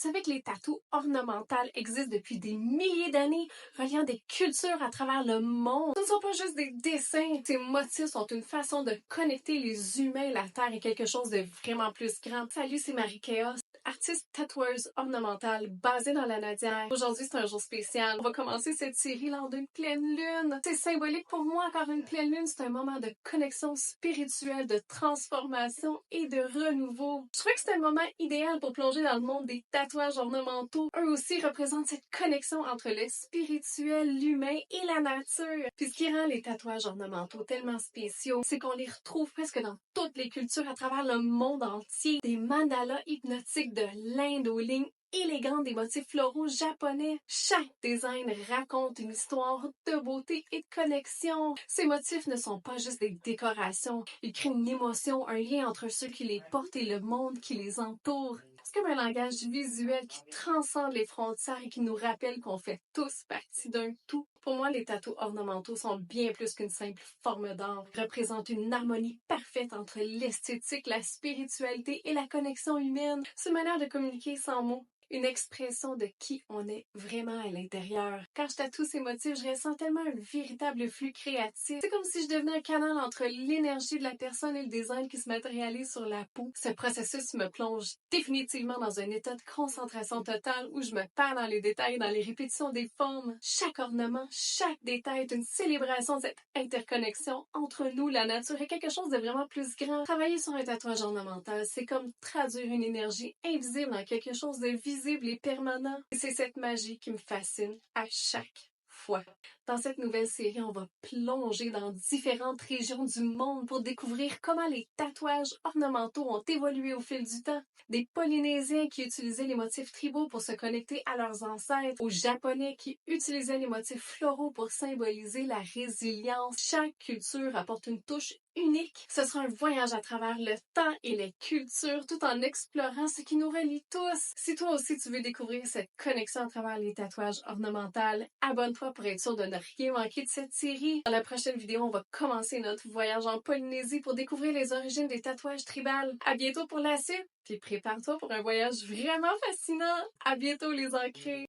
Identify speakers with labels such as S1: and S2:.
S1: Vous savez que les tatous ornementales existent depuis des milliers d'années, reliant des cultures à travers le monde. Ce ne sont pas juste des dessins. Ces motifs sont une façon de connecter les humains, la Terre et quelque chose de vraiment plus grand. Salut, c'est Marie Chaos, artiste tatoueuse ornementale basée dans la Nadière. Aujourd'hui, c'est un jour spécial. On va commencer cette série lors d'une pleine lune. C'est symbolique pour moi car une pleine lune, c'est un moment de connexion spirituelle, de transformation et de renouveau. Je trouvais que c'était un moment idéal pour plonger dans le monde des tatouages ornementaux. Eux aussi représentent cette connexion entre le spirituel, l'humain et la nature. Puis ce qui rend les tatouages ornementaux tellement spéciaux, c'est qu'on les retrouve presque dans toutes les cultures à travers le monde entier. Des mandalas hypnotiques de l'Inde aux lignes élégantes des motifs floraux japonais. Chaque design raconte une histoire de beauté et de connexion. Ces motifs ne sont pas juste des décorations. Ils créent une émotion, un lien entre ceux qui les portent et le monde qui les entoure. C'est comme un langage visuel qui transcende les frontières et qui nous rappelle qu'on fait tous partie d'un tout. Pour moi, les tatous ornementaux sont bien plus qu'une simple forme d'art. Ils représentent une harmonie parfaite entre l'esthétique, la spiritualité et la connexion humaine. C'est une manière de communiquer sans mots. Une expression de qui on est vraiment à l'intérieur. Quand je tatoue ces motifs, je ressens tellement un véritable flux créatif. C'est comme si je devenais un canal entre l'énergie de la personne et le design qui se matérialise sur la peau. Ce processus me plonge définitivement dans un état de concentration totale où je me perds dans les détails, dans les répétitions des formes. Chaque ornement, chaque détail est une célébration de cette interconnexion entre nous, la nature et quelque chose de vraiment plus grand. Travailler sur un tatouage ornemental, c'est comme traduire une énergie invisible en quelque chose de visible et permanent. Et c'est cette magie qui me fascine à chaque fois. Dans cette nouvelle série, on va plonger dans différentes régions du monde pour découvrir comment les tatouages ornementaux ont évolué au fil du temps. Des Polynésiens qui utilisaient les motifs tribaux pour se connecter à leurs ancêtres, aux Japonais qui utilisaient les motifs floraux pour symboliser la résilience. Chaque culture apporte une touche unique. Ce sera un voyage à travers le temps et les cultures tout en explorant ce qui nous relie tous. Si toi aussi tu veux découvrir cette connexion à travers les tatouages ornementaux, abonne-toi pour être sûr de ne rien manquer de cette série. Dans la prochaine vidéo, on va commencer notre voyage en Polynésie pour découvrir les origines des tatouages tribales. À bientôt pour la suite, puis prépare-toi pour un voyage vraiment fascinant. À bientôt les ancrés!